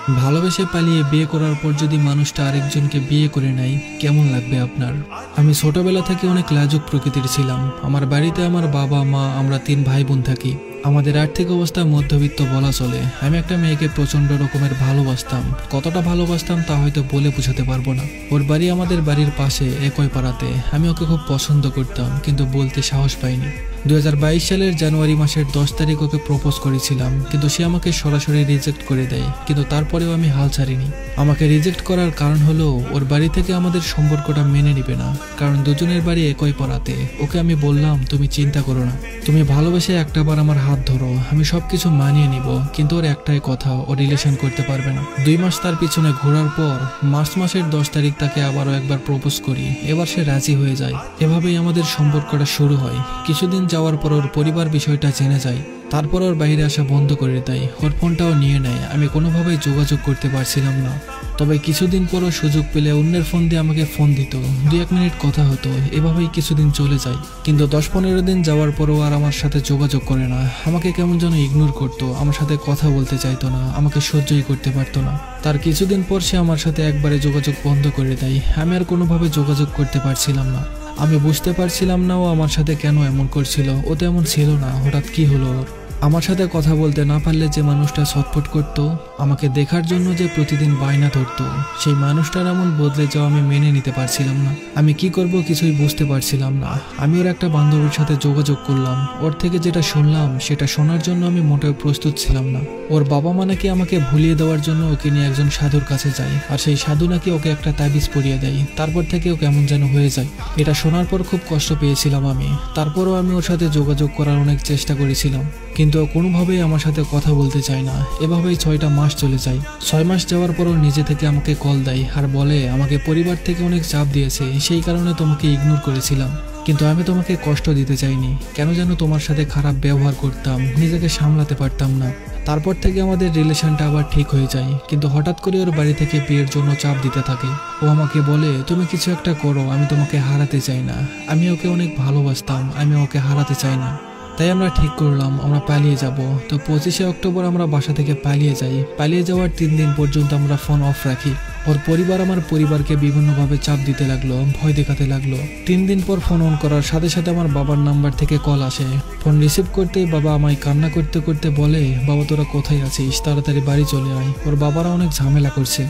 ভালোবেসে পালিয়ে বিয়ে করার পর যদি মানুষটা আরেকজনকে বিয়ে করে নেয় কেমন লাগবে আপনার? আমি ছোটবেলা থেকে অনেক লাজুক প্রকৃতির ছিলাম। আমার বাড়িতে আমার বাবা মা আমরা 3 ভাই বোন থাকি। আমাদের আর্থিক অবস্থা মধ্যবিত্ত বলা চলে। আমি একটা মেয়েকে প্রচন্ড রকমের ভালোবাসতাম। কতটা ভালোবাসতাম তা হয়তো বলে বোঝাতে পারবো না। ওর বাড়ি আমাদের বাড়ির পাশে, একই পাড়াতে। আমি ওকে খুব পছন্দ করতাম, কিন্তু বলতে সাহস পাইনি। 2022 সালের জানুয়ারি মাসের 10 তারিখ ওকে প্রপোজ করেছিলাম, কিন্তু সে আমাকে সরাসরি রিজেক্ট করে দেয়। কিন্তু তারপরেও আমি হাল ছাড়িনি। আমাকে রিজেক্ট করার কারণ হলো ওর বাড়ি থেকে আমাদের সম্পর্কটা মেনে নিবে না, কারণ দুজনের বাড়ি একই পাড়াতে। ওকে আমি বললাম, তুমি চিন্তা করো না, তুমি ভালোবেসে একটাবার আমার হাত ধরো, আমি সবকিছু মানিয়ে নিব। কিন্তু ওর একটাই কথা, ও রিলেশন করতে পারবে না। 2 মাস তার পিছনে ঘোরার পর মার্চ মাসের 10 তারিখ তাকে আবারও একবার প্রপোজ করি। এবার সে রাজি হয়ে যায়। এভাবেই আমাদের সম্পর্কটা শুরু হয়। কিছুদিন যাওয়ার পর ওর পরিবার বিষয়টা জেনে যায়। তারপর ওর বাইরে আসা বন্ধ করে দেয়। ওর ফোনটাও নিয়ে নেয়। আমি কোনোভাবেই যোগাযোগ করতে পারছিলাম না। তবে কিছুদিন পরও সুযোগ পেলে অন্যের ফোন দিয়ে আমাকে ফোন দিত। 2-1 মিনিট কথা হতো। এভাবেই কিছুদিন চলে যায়। কিন্তু 10-15 দিন যাওয়ার পরও আর আমার সাথে যোগাযোগ করে না। আমাকে কেমন যেন ইগনোর করতো, আমার সাথে কথা বলতে চাইতো না, আমাকে সহ্যই করতে পারতো না। তার কিছুদিন পর সে আমার সাথে একবারে যোগাযোগ বন্ধ করে দেয়। আমি আর কোনোভাবে যোগাযোগ করতে পারছিলাম না। আমি বুঝতে পারছিলাম না ও আমার সাথে কেন এমন করছিল। ও তো এমন ছিল না, হঠাৎ কি হলো ওর? আমার সাথে কথা বলতে না পারলে যে মানুষটা ছটফট করত, আমাকে দেখার জন্য যে প্রতিদিন বায়না ধরতো, সেই মানুষটার এমন বদলে যাওয়া আমি মেনে নিতে পারছিলাম না। আমি কি করব কিছুই বুঝতে পারছিলাম না। আমি ওর একটা বান্ধবীর সাথে যোগাযোগ করলাম। ওর থেকে যেটা শুনলাম সেটা শোনার জন্য আমি মোটেও প্রস্তুত ছিলাম না। ওর বাবা মা নাকি আমাকে ভুলিয়ে দেওয়ার জন্য ওকে নিয়ে একজন সাধুর কাছে যায়, আর সেই সাধু নাকি ওকে একটা তাবিজ পরিয়ে দেয়। তারপর থেকে ও কেমন যেন হয়ে যায়। এটা শোনার পর খুব কষ্ট পেয়েছিলাম আমি। তারপরও আমি ওর সাথে যোগাযোগ করার অনেক চেষ্টা করেছিলাম, কিন্তু ও কোনোভাবেই আমার সাথে কথা বলতে চায় না। এভাবেই 6টা মাস চলে যায়। 6 মাস যাওয়ার পরও নিজে থেকে আমাকে কল দেয় আর বলে, আমাকে পরিবার থেকে অনেক চাপ দিয়েছে, সেই কারণে তোমাকে ইগনোর করেছিলাম। কিন্তু আমি তোমাকে কষ্ট দিতে চাইনি। কেন যেন তোমার সাথে খারাপ ব্যবহার করতাম, নিজেকে সামলাতে পারতাম না। তারপর থেকে আমাদের রিলেশনটা আবার ঠিক হয়ে যায়। কিন্তু হঠাৎ করে ওর বাড়ি থেকে বিয়ের জন্য চাপ দিতে থাকে। ও আমাকে বলে, তুমি কিছু একটা করো, আমি তোমাকে হারাতে চাই না। আমি ওকে অনেক ভালোবাসতাম, আমি ওকে হারাতে চাই না। তাই আমরা ঠিক করলাম আমরা পালিয়ে যাব। তো 25শে অক্টোবর আমরা বাসা থেকে পালিয়ে যাই। পালিয়ে যাওয়ার 3 দিন পর্যন্ত আমরা ফোন অফ রাখি। ওর পরিবার আমার পরিবারকে বিভিন্নভাবে চাপ দিতে লাগলো, ভয় দেখাতে লাগলো। 3 দিন পর ফোন অন করার সাথে সাথে আমার বাবার নাম্বার থেকে কল আসে। ফোন রিসিভ করতেই বাবা আমায় কান্না করতে করতে বলে, বাবা তোরা কোথায় আছিস, তাড়াতাড়ি বাড়ি চলে আয়। ওর বাবারা অনেক ঝামেলা করছে।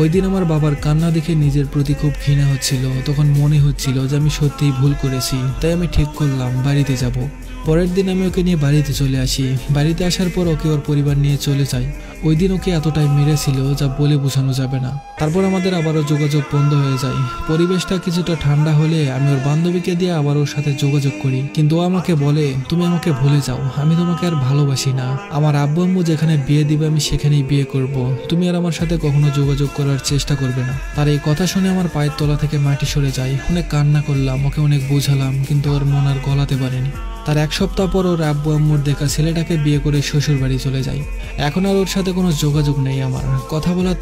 ওই দিন আমার বাবার কান্না দেখে নিজের প্রতি খুব ঘৃণা হচ্ছিল। তখন মনে হচ্ছিল যে আমি সত্যিই ভুল করেছি। তাই আমি ঠিক করলাম বাড়িতে যাব। পরের দিন আমি ওকে নিয়ে বাড়িতে চলে আসি। বাড়িতে আসার পর ওকে ওর পরিবার নিয়ে চলে যায়। ওই দিন ওকে এতটাই মেরেছিল যা বলে বোঝানো যাবে না। তারপর আমাদের আবারও যোগাযোগ বন্ধ হয়ে যায়। পরিবেশটা কিছুটা ঠান্ডা হলে আমি ওর বান্ধবীকে দিয়ে আবার ওর সাথে যোগাযোগ করি। কিন্তু ও আমাকে বলে, তুমি আমাকে ভুলে যাও, আমি তোমাকে আর ভালোবাসি না। আমার আব্বু আম্মু যেখানে বিয়ে দিবে আমি সেখানেই বিয়ে করব। তুমি আর আমার সাথে কখনো যোগাযোগ করার চেষ্টা করবে না। তার এই কথা শুনে আমার পায়ের তলা থেকে মাটি সরে যায়। অনেক কান্না করলাম, ওকে অনেক বোঝালাম, কিন্তু ওর মন আর গলাতে পারেনি। তার 1 সপ্তাহ পর ওর আব্বু আম্মুর দেখা ছেলেটাকে বিয়ে করে শ্বশুর বাড়ি চলে যায়। এখন আর ওর সাথে কোনো যোগাযোগ নেই আমার। কথা বলার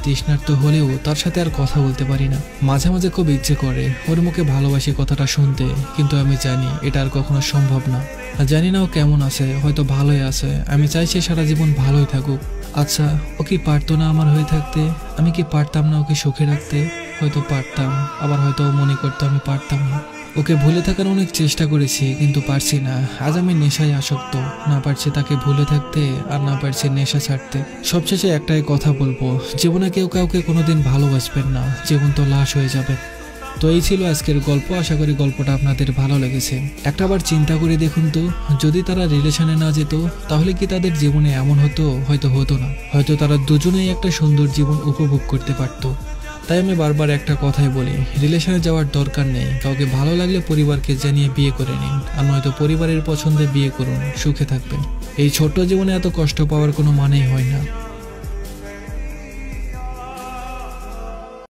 তৃষ্ণার্ত হলেও তার সাথে আর কথা বলতে পারি না। মাঝে মাঝে খুব ইচ্ছে করে ওর মুখে ভালোবাসি কথাটা শুনতে, কিন্তু আমি জানি এটা আর কখনো সম্ভব না। জানি না ও কেমন আছে, হয়তো ভালোই আছে। আমি চাইছি সারা জীবন ভালোই থাকুক। আচ্ছা, ও কি পারতো না আমার হয়ে থাকতে? আমি কি পারতাম না ওকে সুখে রাখতে? হয়তো পারতাম, আবার হয়তো মনে করতো আমি পারতাম না। ওকে ভুলে থাকার অনেক চেষ্টা করেছি, কিন্তু পারছি না। আজ আমি নেশায় আসক্ত। না পারছি তাকে ভুলে থাকতে, আর না পারছি নেশা ছাড়তে। সবশেষে একটাই কথা বলবো, জীবনে কেউ কাউকে কোনোদিন ভালোবাসবেন না, জীবন তো লাশ হয়ে যাবে। তো এই ছিল আজকের গল্প। আশা করি গল্পটা আপনাদের ভালো লেগেছে। একটাবার চিন্তা করে দেখুন তো, যদি তারা রিলেশনে না যেত তাহলে কি তাদের জীবনে এমন হতো? হয়তো হতো না। হয়তো তারা দুজনেই একটা সুন্দর জীবন উপভোগ করতে পারতো। তাই আমি বারবার একটা কথাই বলি, রিলেশনে যাওয়ার দরকার নেই। কাউকে ভালো লাগলে পরিবারকে জানিয়ে বিয়ে করে নিন, আর নয়তো পরিবারের পছন্দে বিয়ে করুন, সুখে থাকবেন। এই ছোট্ট জীবনে এত কষ্ট পাওয়ার কোনো মানেই হয় না।